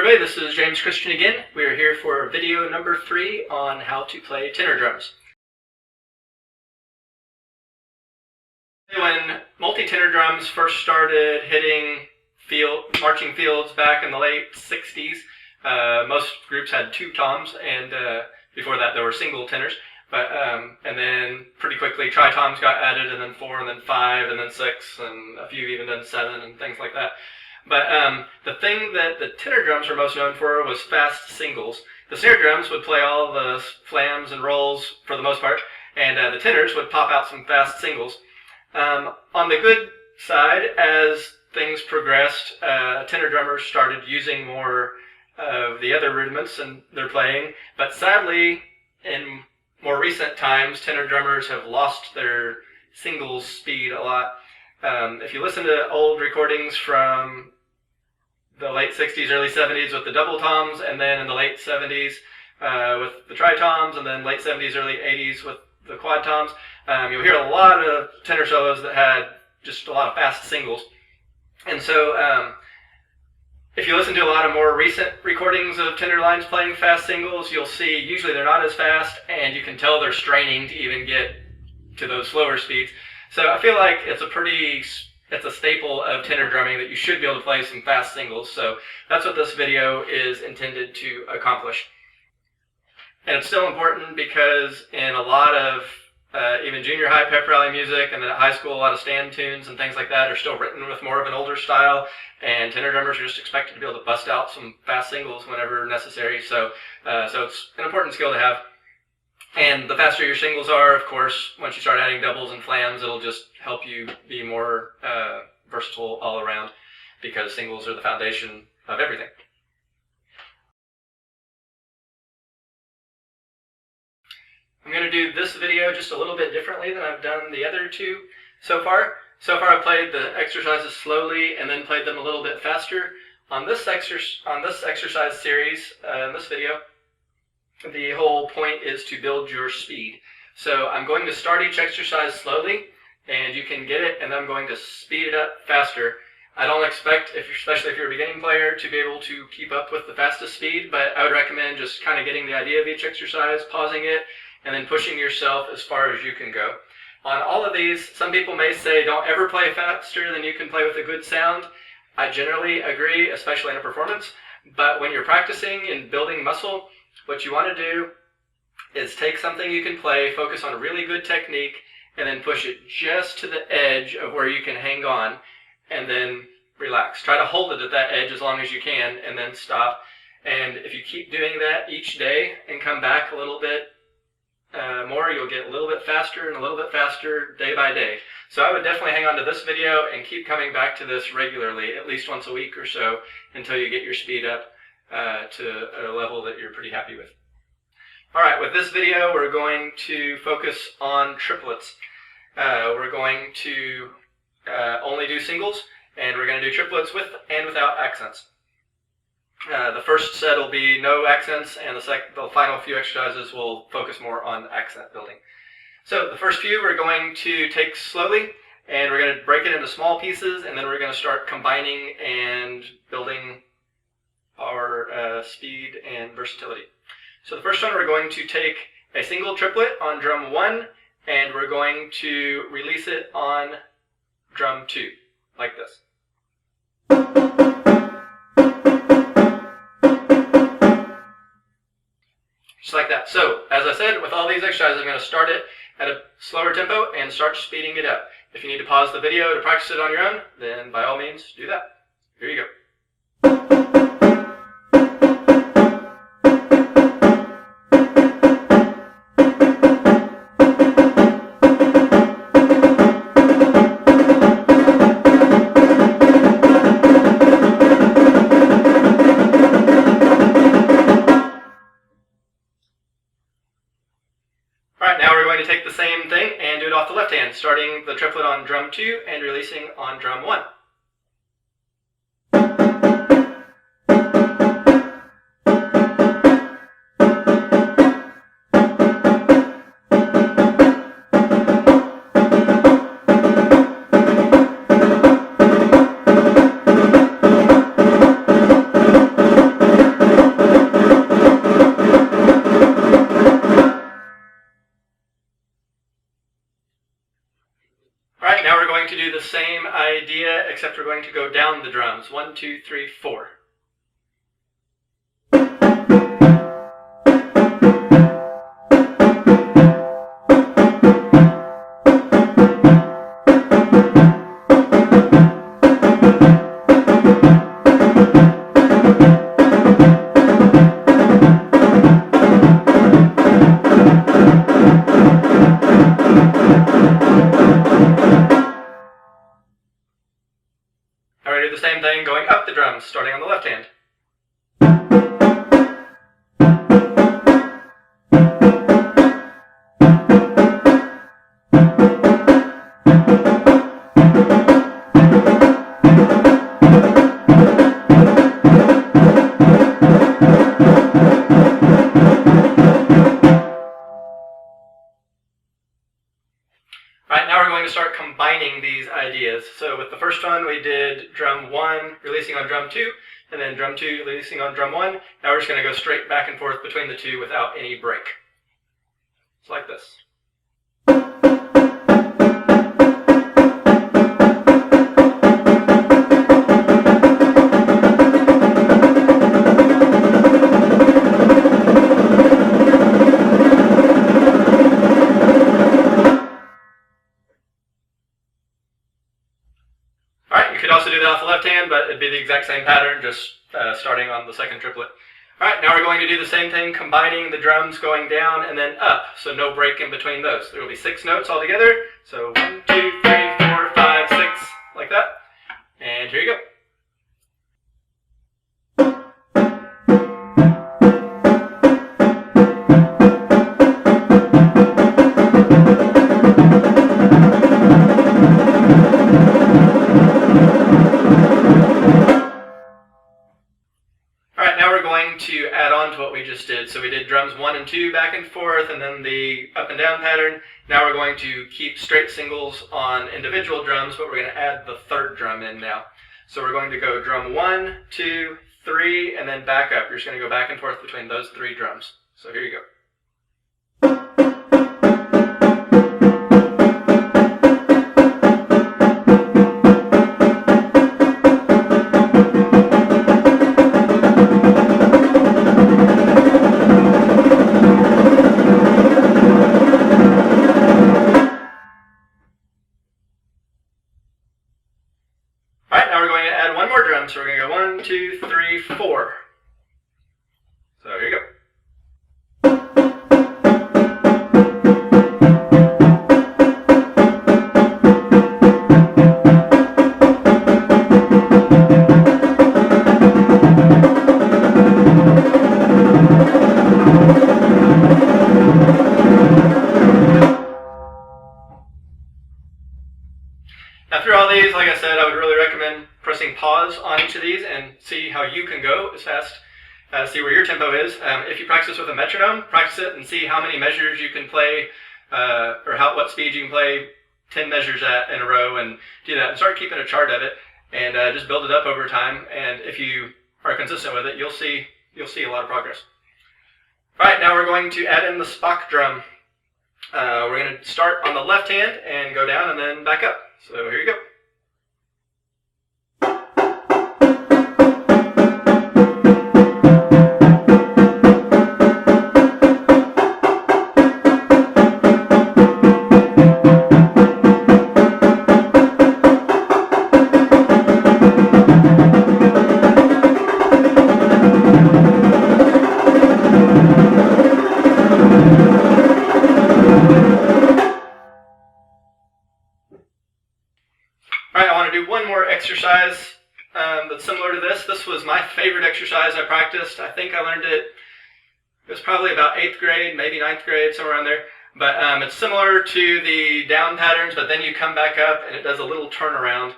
everybody, this is James Christian again. We are here for video number 3 on how to play tenor drums. When multi-tenor drums first started hitting marching fields back in the late 60s, most groups had 2 toms, and before that there were single tenors. And then pretty quickly tritoms got added, and then 4, and then 5, and then 6, and a few even done 7 and things like that. But the thing that the tenor drums were most known for was fast singles. The snare drums would play all the flams and rolls for the most part, and the tenors would pop out some fast singles. On the good side, as things progressed, tenor drummers started using more of the other rudiments in their playing, but sadly, in more recent times, tenor drummers have lost their singles speed a lot. If you listen to old recordings from the late 60s, early 70s with the double toms, and then in the late 70s with the tritoms, and then late 70s, early 80s with the quad toms, you'll hear a lot of tenor solos that had just a lot of fast singles. And so if you listen to a lot of more recent recordings of tenor lines playing fast singles, you'll see usually they're not as fast, and you can tell they're straining to even get to those slower speeds. So I feel like it's a staple of tenor drumming that you should be able to play some fast singles. So that's what this video is intended to accomplish. And it's still important because in a lot of even junior high pep rally music, and then at high school a lot of stand tunes and things like that are still written with more of an older style, and tenor drummers are just expected to be able to bust out some fast singles whenever necessary. So it's an important skill to have. And the faster your singles are, of course, once you start adding doubles and flams, it'll just help you be more versatile all around, because singles are the foundation of everything. I'm going to do this video just a little bit differently than I've done the other 2 so far. So far I've played the exercises slowly and then played them a little bit faster. On this exercise series, in this video, the whole point is to build your speed. So I'm going to start each exercise slowly, and you can get it, and then I'm going to speed it up faster. I don't expect, especially if you're a beginning player, to be able to keep up with the fastest speed, but I would recommend just kind of getting the idea of each exercise, pausing it, and then pushing yourself as far as you can go. On all of these, some people may say don't ever play faster than you can play with a good sound. I generally agree, especially in a performance, but when you're practicing and building muscle, what you want to do is take something you can play, focus on a really good technique, and then push it just to the edge of where you can hang on, and then relax. Try to hold it at that edge as long as you can, and then stop. And if you keep doing that each day and come back a little bit more, you'll get a little bit faster and a little bit faster day by day. So I would definitely hang on to this video and keep coming back to this regularly, at least once a week or so, until you get your speed up to a level that you're pretty happy with. Alright, with this video we're going to focus on triplets. We're going to only do singles, and we're going to do triplets with and without accents. The first set will be no accents, and the final few exercises will focus more on accent building. So the first few we're going to take slowly, and we're going to break it into small pieces, and then we're going to start combining and building our speed and versatility. So the first one, we're going to take a single triplet on drum 1, and we're going to release it on drum 2, like this. Just like that. So, as I said, with all these exercises, I'm going to start it at a slower tempo and start speeding it up. If you need to pause the video to practice it on your own, then by all means, do that. Here you go. Alright, now we're going to take the same thing and do it off the left hand, starting the triplet on drum 2 and releasing on drum 1. to do the same idea, except we're going to go down the drums. 1, 2, 3, 4. Now we do the same thing going up the drums, starting on the left hand. Alright, now we're going to start combining these ideas. So with the first one, we did drum 1 releasing on drum 2, and then drum 2 releasing on drum 1. Now we're just going to go straight back and forth between the two without any break. It's like this. You could also do that off the left hand, but it'd be the exact same pattern, just starting on the second triplet. Alright, now we're going to do the same thing, combining the drums going down and then up, so no break in between those. There will be 6 notes altogether, so 1, 2, 3, 4, 5, 6, like that. And here you go. Alright, now we're going to add on to what we just did. So we did drums 1 and 2 back and forth, and then the up and down pattern. Now we're going to keep straight singles on individual drums, but we're going to add the third drum in now. So we're going to go drum 1, 2, 3, and then back up. You're just going to go back and forth between those 3 drums. So here you go. Alright, now we're going to add one more drum, so we're going to go 1, 2, 3, 4. So here you go. Now through all these, like I said, I would really recommend pressing pause on each of these and see how you can go as fast, see where your tempo is. If you practice with a metronome, practice it and see how many measures you can play, or what speed you can play 10 measures at in a row, and do that. And start keeping a chart of it, and just build it up over time. And if you are consistent with it, you'll see a lot of progress. All right, now we're going to add in the Spock drum. We're going to start on the left hand and go down and then back up. So here you go. Alright, I want to do one more exercise that's similar to this. This was my favorite exercise I practiced. I think I learned it, it was probably about 8th grade, maybe 9th grade, somewhere around there. But it's similar to the down patterns, but then you come back up and it does a little turnaround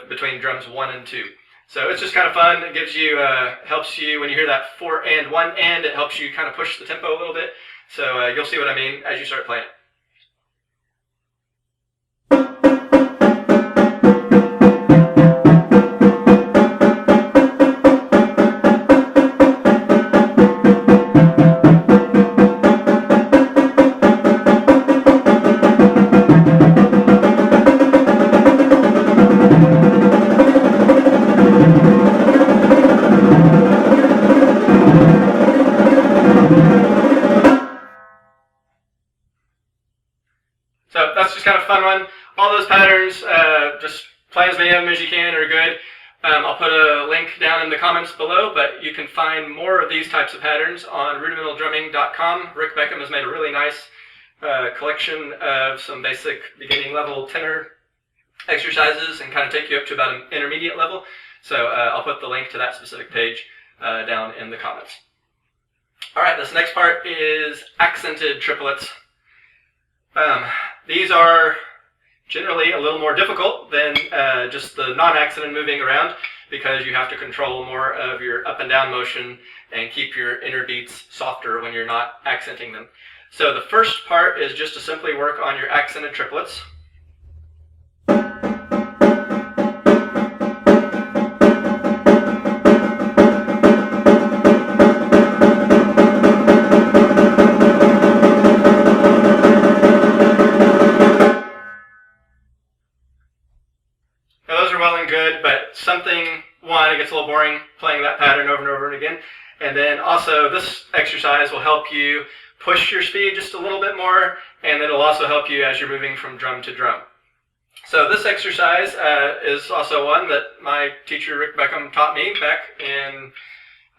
between drums 1 and 2. So it's just kind of fun. It gives you, helps you, when you hear that 4 and 1 and, it helps you kind of push the tempo a little bit. So you'll see what I mean as you start playing it. So that's just kind of a fun one. All those patterns, just play as many of them as you can are good. I'll put a link down in the comments below, but you can find more of these types of patterns on rudimentaldrumming.com. Rick Beckham has made a really nice collection of some basic beginning level tenor exercises and kind of take you up to about an intermediate level. So I'll put the link to that specific page down in the comments. All right, this next part is accented triplets. These are generally a little more difficult than just the non-accented moving around, because you have to control more of your up and down motion and keep your inner beats softer when you're not accenting them. So the first part is just to simply work on your accented triplets. It gets a little boring playing that pattern over and over again. And then also this exercise will help you push your speed just a little bit more, and then it'll also help you as you're moving from drum to drum. So this exercise is also one that my teacher Rick Beckham taught me back in,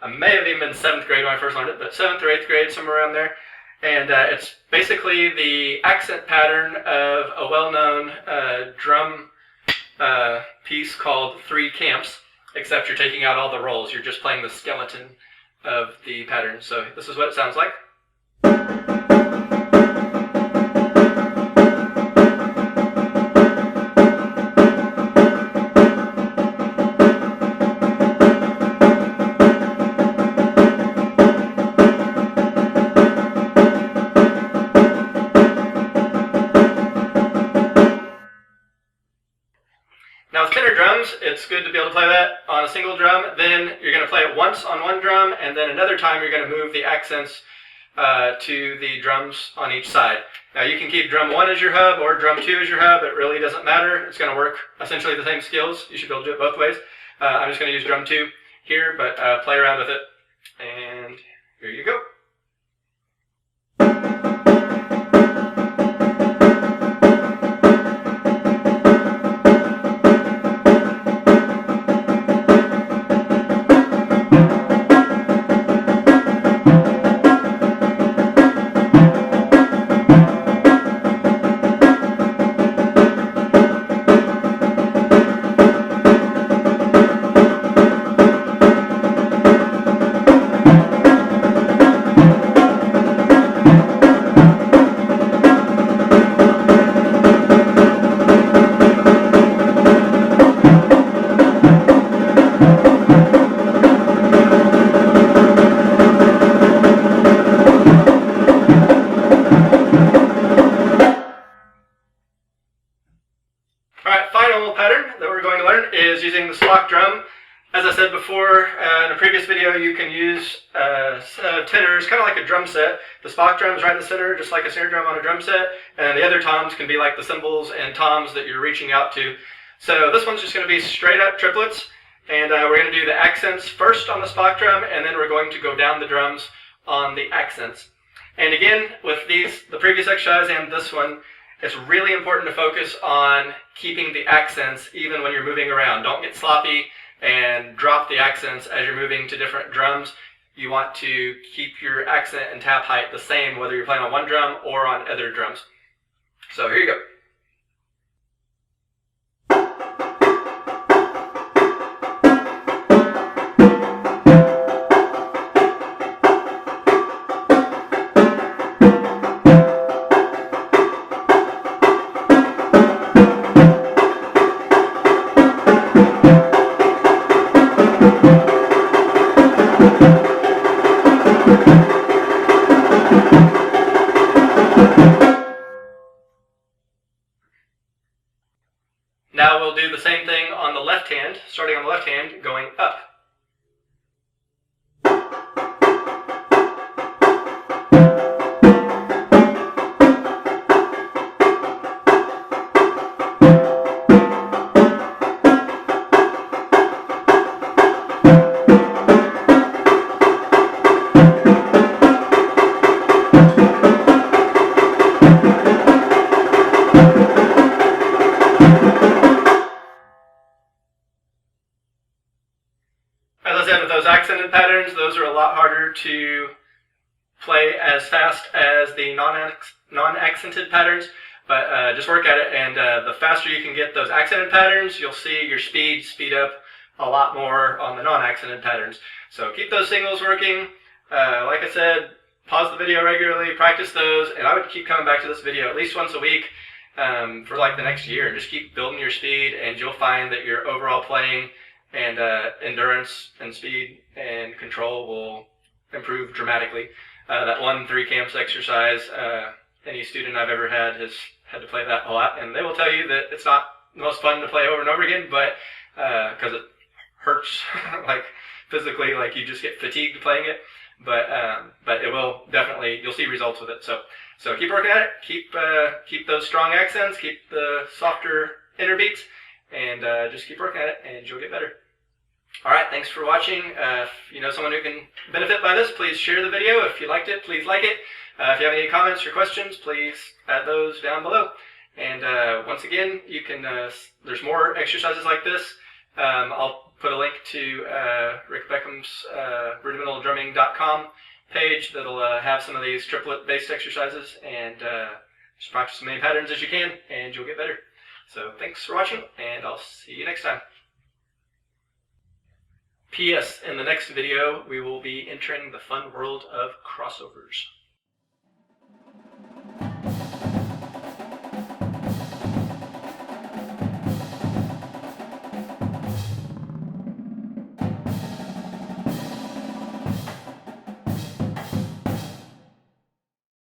I may have even been 7th grade when I first learned it, but 7th or 8th grade, somewhere around there. And it's basically the accent pattern of a well-known drum piece called 3 camps. Except you're taking out all the rolls, you're just playing the skeleton of the pattern. So this is what it sounds like. Now with tenor drums, it's good to be able to play that on a single drum. Then you're going to play it once on one drum, and then another time you're going to move the accents to the drums on each side. Now you can keep drum 1 as your hub or drum 2 as your hub. It really doesn't matter. It's going to work essentially the same skills. You should be able to do it both ways. I'm just going to use drum 2 here, but play around with it. And here you go. Is using the Spock drum. As I said before in a previous video, you can use tenors, kind of like a drum set. The Spock drum is right in the center, just like a snare drum on a drum set, and the other toms can be like the cymbals and toms that you're reaching out to. So this one's just going to be straight up triplets, and we're going to do the accents first on the Spock drum, and then we're going to go down the drums on the accents. And again, with the previous exercise and this one, it's really important to focus on keeping the accents even when you're moving around. Don't get sloppy and drop the accents as you're moving to different drums. You want to keep your accent and tap height the same whether you're playing on one drum or on other drums. So here you go. Now we'll do the same thing on the left hand, starting on the left hand, going up. those are a lot harder to play as fast as the non-accented patterns, but just work at it, and the faster you can get those accented patterns, you'll see your speed up a lot more on the non-accented patterns. So keep those singles working. Like I said, pause the video regularly, practice those, and I would keep coming back to this video at least once a week for like the next year. Just keep building your speed, and you'll find that your overall playing and endurance and speed and control will improve dramatically. That one 3 camps exercise, any student I've ever had has had to play that a lot, and they will tell you that it's not the most fun to play over and over again, but because it hurts like physically, like you just get fatigued playing it, but it will definitely, you'll see results with it. So keep working at it, keep those strong accents, keep the softer inner beats, and just keep working at it, and you'll get better. All right, thanks for watching. If you know someone who can benefit by this, please share the video. If you liked it, please like it. If you have any comments or questions, please add those down below. And once again, you can. There's more exercises like this. I'll put a link to Rick Beckham's rudimentaldrumming.com page that'll have some of these triplet-based exercises, and just practice as many patterns as you can, and you'll get better. So thanks for watching, and I'll see you next time. P.S. In the next video, we will be entering the fun world of crossovers.